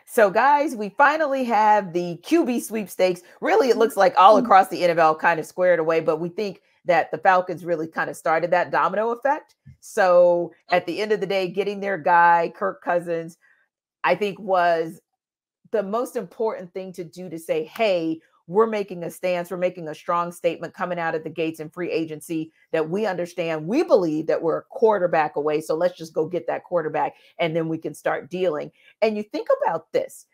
So, guys, we finally have the QB sweepstakes. Really, it looks like all across the NFL kind of squared away, but we think that the Falcons really kind of started that domino effect. So, at the end of the day, getting their guy, Kirk Cousins, I think was the most important thing to do to say, hey, we're making a stance, we're making a strong statement coming out of the gates in free agency that we understand, we believe that we're a quarterback away. So let's just go get that quarterback and then we can start dealing. And you think about this.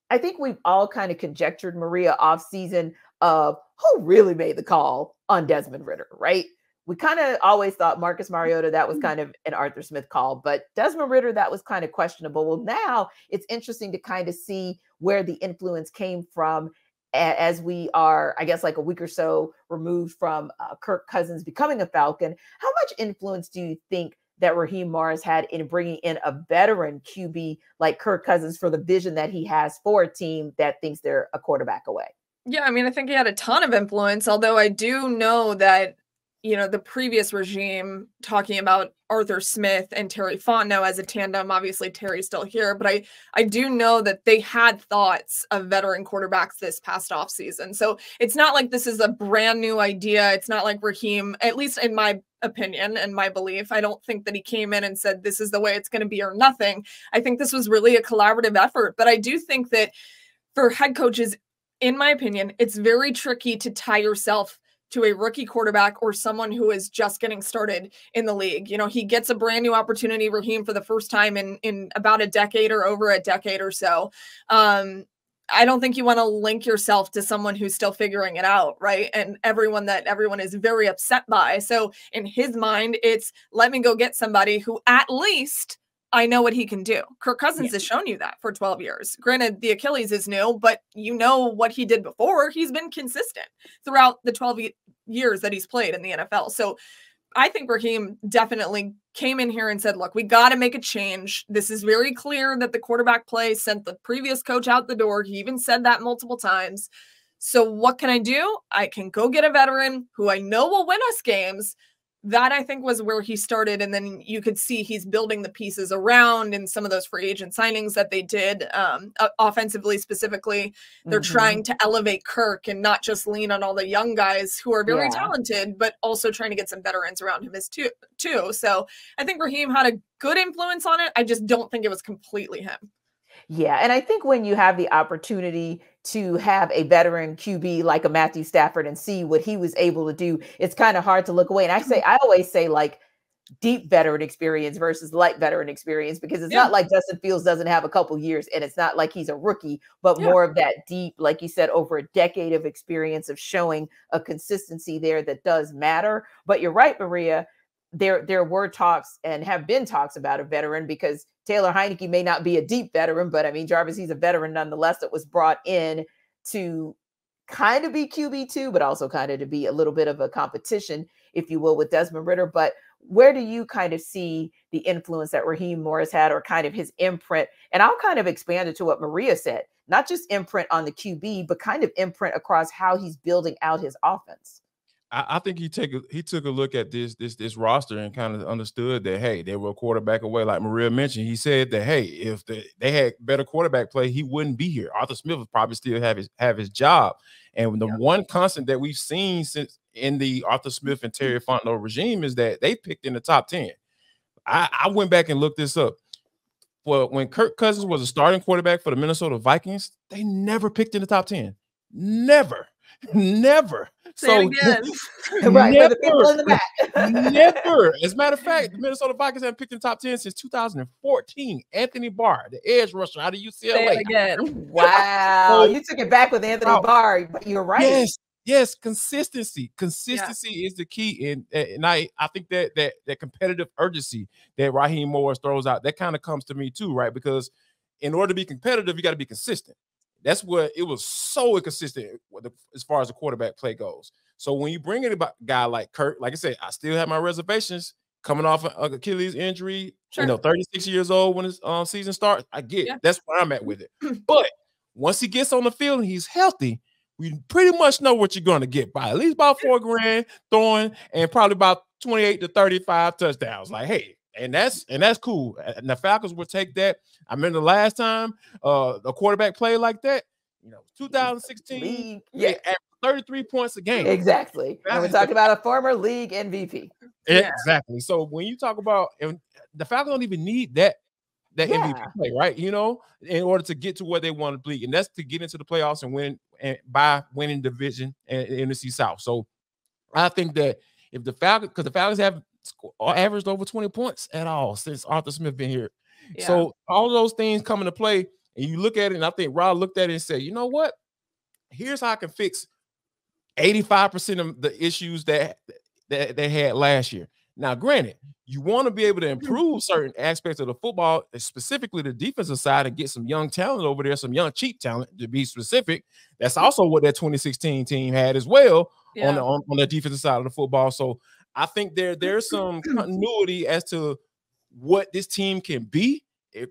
I think we've all kind of conjectured, Maria, off season of who really made the call on Desmond Ridder, right? We kind of always thought Marcus Mariota, that was kind of an Arthur Smith call, but Desmond Ridder, that was kind of questionable. Well, now it's interesting to kind of see where the influence came from as we are, I guess, like a week or so removed from Kirk Cousins becoming a Falcon. How much influence do you think that Raheem Morris had in bringing in a veteran QB like Kirk Cousins for the vision that he has for a team that thinks they're a quarterback away? Yeah, I mean, I think he had a ton of influence, although I do know that, you know, the previous regime talking about Arthur Smith and Terry Fontenot as a tandem, obviously Terry's still here, but I do know that they had thoughts of veteran quarterbacks this past offseason. So it's not like this is a brand new idea. It's not like Raheem, at least in my opinion and my belief, I don't think that he came in and said, this is the way it's going to be or nothing. I think this was really a collaborative effort, but I do think that for head coaches, in my opinion, it's very tricky to tie yourself to a rookie quarterback or someone who is just getting started in the league. You know, he gets a brand new opportunity, Raheem, for the first time in about a decade or over a decade or so. I don't think you want to link yourself to someone who's still figuring it out, right? And everyone is very upset by. So in his mind, it's let me go get somebody who at least I know what he can do. Kirk Cousins has shown you that for 12 years. Granted, the Achilles is new, but you know what he did before. He's been consistent throughout the 12 years that he's played in the NFL. So I think Raheem definitely came in here and said, look, we got to make a change. This is very clear that the quarterback play sent the previous coach out the door. He even said that multiple times. So what can I do? I can go get a veteran who I know will win us games. That I think was where he started. And then you could see he's building the pieces around in some of those free agent signings that they did offensively specifically. They're trying to elevate Kirk and not just lean on all the young guys who are very talented, but also trying to get some veterans around him too. So I think Raheem had a good influence on it. I just don't think it was completely him. Yeah. And I think when you have the opportunity to have a veteran QB like a Matthew Stafford and see what he was able to do, it's kind of hard to look away. And I always say like deep veteran experience versus light veteran experience, because it's not like Justin Fields doesn't have a couple years and it's not like he's a rookie, but more of that deep, like you said, over a decade of experience of showing a consistency there that does matter. But you're right, Maria. There were talks and have been talks about a veteran, because Taylor Heineke may not be a deep veteran, but I mean, Jarvis, he's a veteran nonetheless that was brought in to kind of be QB2, but also kind of to be a little bit of a competition, if you will, with Desmond Ridder. But where do you kind of see the influence that Raheem Morris had, or kind of his imprint? And I'll kind of expand it to what Maria said, not just imprint on the QB, but kind of imprint across how he's building out his offense. I think he took a look at this roster and kind of understood that, hey, they were a quarterback away. Like Maria mentioned, he said that, hey, if they had better quarterback play, he wouldn't be here. Arthur Smith would probably still have his job. And the one constant that we've seen since in the Arthur Smith and Terry Fontenot regime is that they picked in the top 10. I went back and looked this up. Well, when Kirk Cousins was a starting quarterback for the Minnesota Vikings, they never picked in the top 10. Never. Say it again. Right, for the people in the back. Never. As a matter of fact, the Minnesota Vikings haven't picked in the top 10 since 2014. Anthony Barr, the edge rusher out of UCLA. Say it again. Wow. You took it back with Anthony Barr, but you're right. Yes, consistency. Consistency is the key. And I think that competitive urgency that Raheem Morris throws out, that kind of comes to me too, right? Because in order to be competitive, you got to be consistent. That's what it was, so inconsistent as far as the quarterback play goes. So when you bring in a guy like Kirk, like I said, I still have my reservations coming off an Achilles injury. Sure. 36 years old when his season starts. I get it. That's where I'm at with it. But once he gets on the field and he's healthy, we pretty much know what you're going to get by at least about $4 grand throwing and probably about 28 to 35 touchdowns. Like, hey, And that's cool. And the Falcons will take that. I remember the last time a quarterback played like that, 2016, yeah, at 33 points a game. Exactly. And we're talking about a former league MVP. Exactly. So when you talk about, and the Falcons don't even need that MVP play, right? In order to get to where they want to be, and that's to get into the playoffs and win, and by winning division and NFC South. So I think that if the Falcons, because the Falcons have averaged over 20 points at all since Arthur Smith been here. Yeah. So all of those things come into play, and you look at it, and I think Rob looked at it and said, you know what? Here's how I can fix 85% of the issues that they had last year. Now, granted, you want to be able to improve certain aspects of the football, specifically the defensive side, and get some young talent over there, some young cheap talent to be specific. That's also what that 2016 team had as well on the defensive side of the football. So I think there's some continuity as to what this team can be,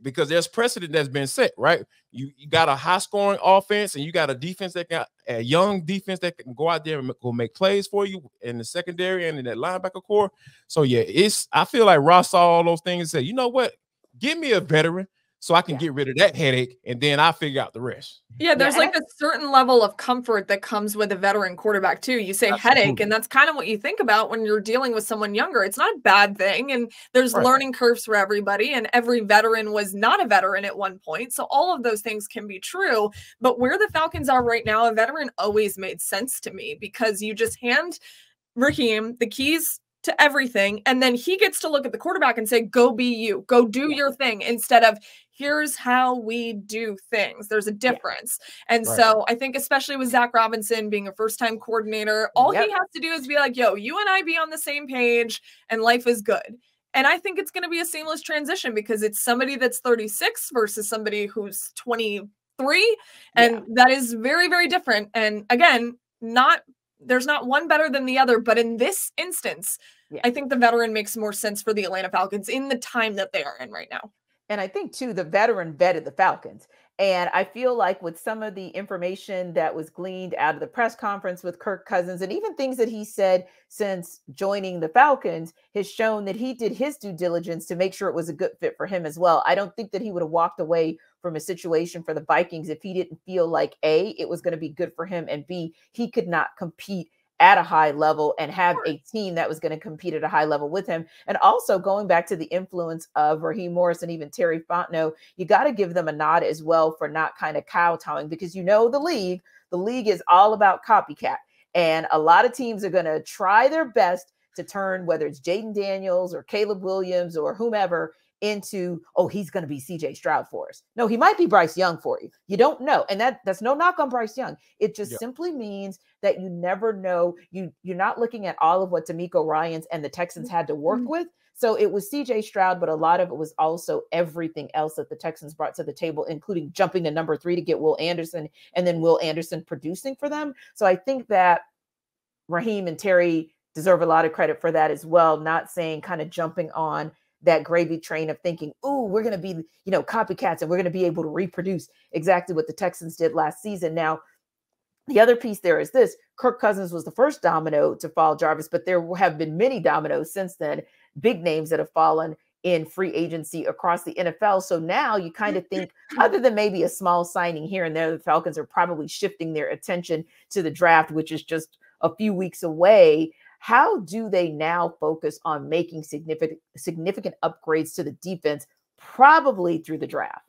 because there's precedent that's been set, right? You got a high-scoring offense, and you got a defense that got a young defense that can go out there and go make plays for you in the secondary and in that linebacker core. So yeah, I feel like Ross saw all those things and said, you know what? Give me a veteran so I can get rid of that headache, and then I'll figure out the rest. Yeah, there's like a certain level of comfort that comes with a veteran quarterback too. You say headache, and that's kind of what you think about when you're dealing with someone younger. It's not a bad thing, and there's learning curves for everybody, and every veteran was not a veteran at one point. So all of those things can be true, but where the Falcons are right now, a veteran always made sense to me, because you just hand Raheem the keys to everything, and then he gets to look at the quarterback and say, go be you, go do your thing, instead of here's how we do things. There's a difference. And so I think, especially with Zach Robinson being a first-time coordinator, all he has to do is be like, yo, you and I be on the same page and life is good. And I think it's going to be a seamless transition, because it's somebody that's 36 versus somebody who's 23. And that is very, very different. And again, there's not one better than the other, but in this instance, I think the veteran makes more sense for the Atlanta Falcons in the time that they are in right now. And I think, too, the veteran vetted the Falcons. And I feel like with some of the information that was gleaned out of the press conference with Kirk Cousins, and even things that he said since joining the Falcons, has shown that he did his due diligence to make sure it was a good fit for him as well. I don't think that he would have walked away from a situation for the Vikings if he didn't feel like, A, it was going to be good for him, and B, he could not compete at a high level and have a team that was going to compete at a high level with him. And also, going back to the influence of Raheem Morris and even Terry Fontenot, you got to give them a nod as well for not kind of kowtowing, because the league is all about copycat. And a lot of teams are going to try their best to turn, whether it's Jaden Daniels or Caleb Williams or whomever, into, oh, he's going to be CJ Stroud for us. No, he might be Bryce Young for you. You don't know. And that's no knock on Bryce Young. It just simply means that you never know. You're not looking at all of what D'Amico Ryans and the Texans had to work with. So it was CJ Stroud, but a lot of it was also everything else that the Texans brought to the table, including jumping to number 3 to get Will Anderson, and then Will Anderson producing for them. So I think that Raheem and Terry deserve a lot of credit for that as well, not saying kind of jumping on that gravy train of thinking, oh, we're going to be, copycats, and we're going to be able to reproduce exactly what the Texans did last season. Now, the other piece there is this: Kirk Cousins was the first domino to fall, Jarvis, but there have been many dominoes since then, big names that have fallen in free agency across the NFL. So now you kind of think, other than maybe a small signing here and there, the Falcons are probably shifting their attention to the draft, which is just a few weeks away. How do they now focus on making significant upgrades to the defense, probably through the draft?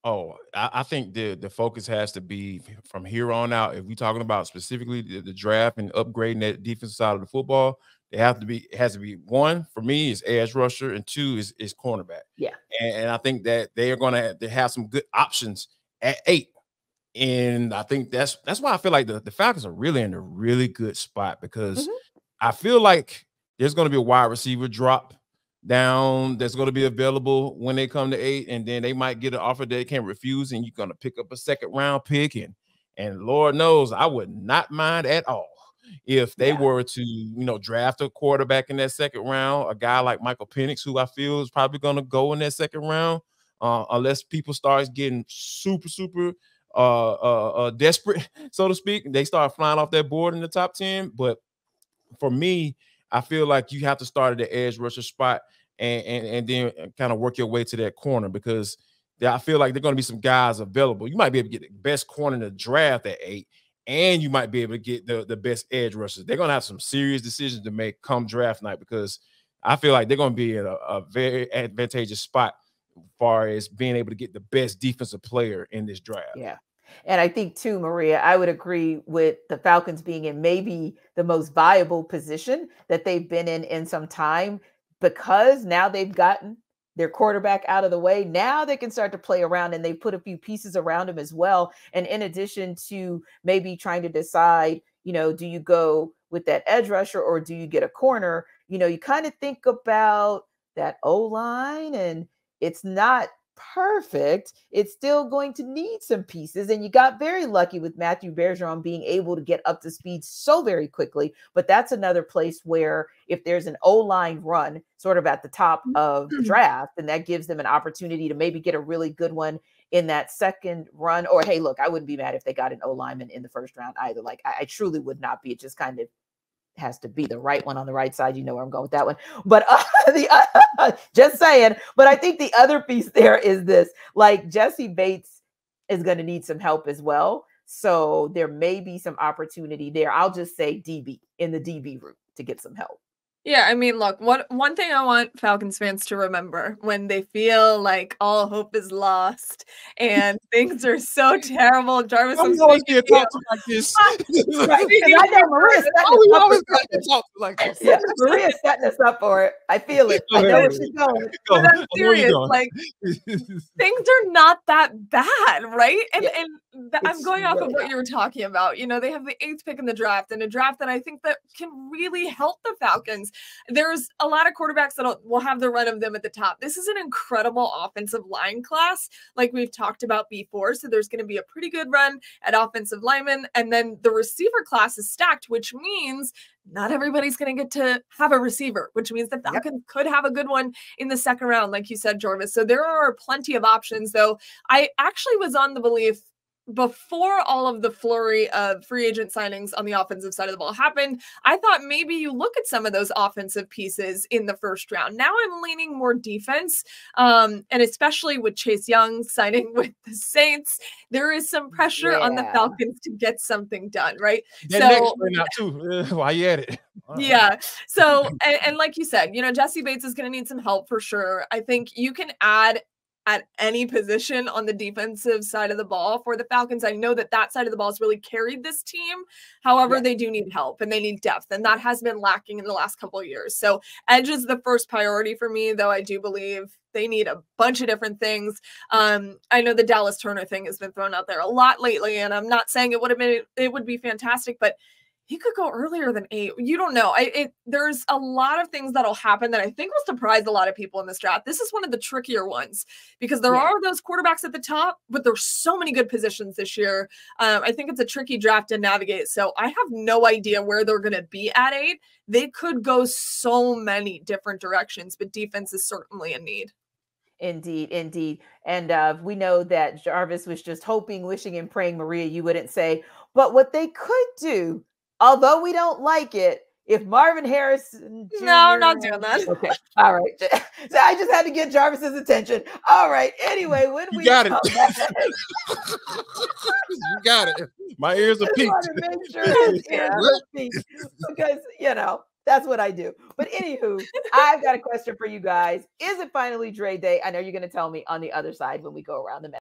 Oh, I think the focus has to be from here on out. If we're talking about specifically the draft and upgrading that defensive side of the football, it has to be one, for me, is edge rusher, and 2 is cornerback. Yeah. And I think that they are going to have some good options at 8. And I think that's why I feel like the Falcons are really in a really good spot, because I feel like there's going to be a wide receiver drop down that's going to be available when they come to 8, and then they might get an offer they can't refuse, and you're going to pick up a second-round pick, and Lord knows I would not mind at all if they were to draft a quarterback in that second round, a guy like Michael Penix, who I feel is probably going to go in that second round, unless people start getting super desperate, so to speak. They start flying off that board in the top 10. But for me, I feel like you have to start at the edge rusher spot. and then kind of work your way to that corner, because I feel like there are going to be some guys available. You might be able to get the best corner in the draft at 8, and you might be able to get the best edge rushers. They're going to have some serious decisions to make come draft night, because I feel like they're going to be in a very advantageous spot as far as being able to get the best defensive player in this draft. Yeah. And I think too, Maria, I would agree with the Falcons being in maybe the most viable position that they've been in some time, because now they've gotten their quarterback out of the way. Now they can start to play around, and they put a few pieces around him as well. And in addition to maybe trying to decide, do you go with that edge rusher or do you get a corner? You kind of think about that O-line, and it's not perfect. It's still going to need some pieces. And you got very lucky with Matthew Bergeron being able to get up to speed so very quickly. But that's another place where if there's an O-line run sort of at the top of the draft, and that gives them an opportunity to maybe get a really good one in that second run. Or, hey, look, I wouldn't be mad if they got an O-lineman in the first round either. Like, I truly would not be. It just kind of has to be the right one on the right side. You know where I'm going with that one. But just saying. But I think the other piece there is this, like, Jesse Bates is going to need some help as well. So there may be some opportunity there. I'll just say DB, in the DB route, to get some help. Yeah, I mean, look, one thing I want Falcons fans to remember when they feel like all hope is lost and things are so terrible. Jarvis, I'm always get talked to like this. Right, because I know Maria's yeah, Maria's setting us up for it. I feel it. I know where she's going. But I'm serious. Like, things are not that bad, right? And I'm going off of what you were talking about. They have the 8th pick in the draft, and a draft that I think that can really help the Falcons. There's a lot of quarterbacks that will have the run of them at the top. This is an incredible offensive line class, like we've talked about before. So there's going to be a pretty good run at offensive linemen. And then the receiver class is stacked, which means not everybody's going to get to have a receiver, which means the Falcons could have a good one in the second round, like you said, Jarvis. So there are plenty of options, though. I actually was on the belief before all of the flurry of free agent signings on the offensive side of the ball happened, I thought maybe you look at some of those offensive pieces in the first round. Now I'm leaning more defense, and especially with Chase Young signing with the Saints, there is some pressure on the Falcons to get something done, right? That next one out too. Why you at it? Yeah. So, and like you said, Jesse Bates is going to need some help for sure. I think you can add at any position on the defensive side of the ball for the Falcons. I know that side of the ball has really carried this team. However, they do need help and they need depth, and that has been lacking in the last couple of years. So edge is the first priority for me, though I do believe they need a bunch of different things. I know the Dallas Turner thing has been thrown out there a lot lately, and I'm not saying it would be fantastic, but he could go earlier than 8. You don't know. There's a lot of things that'll happen that I think will surprise a lot of people in this draft. This is one of the trickier ones because there are those quarterbacks at the top, but there's so many good positions this year. I think it's a tricky draft to navigate. So I have no idea where they're going to be at 8. They could go so many different directions, but defense is certainly a need. Indeed, indeed. And we know that Jarvis was just hoping, wishing, and praying, Maria, you wouldn't say, but what they could do, although we don't like it, if Marvin Harrison Jr. No, I'm not doing that. Okay. All right. So I just had to get Jarvis's attention. All right. Anyway, when we got it. You got it. My ears are peaked. I want to make sure his ears are peaked because, that's what I do. But anywho, I've got a question for you guys. Is it finally Dre Day? I know you're going to tell me on the other side when we go around the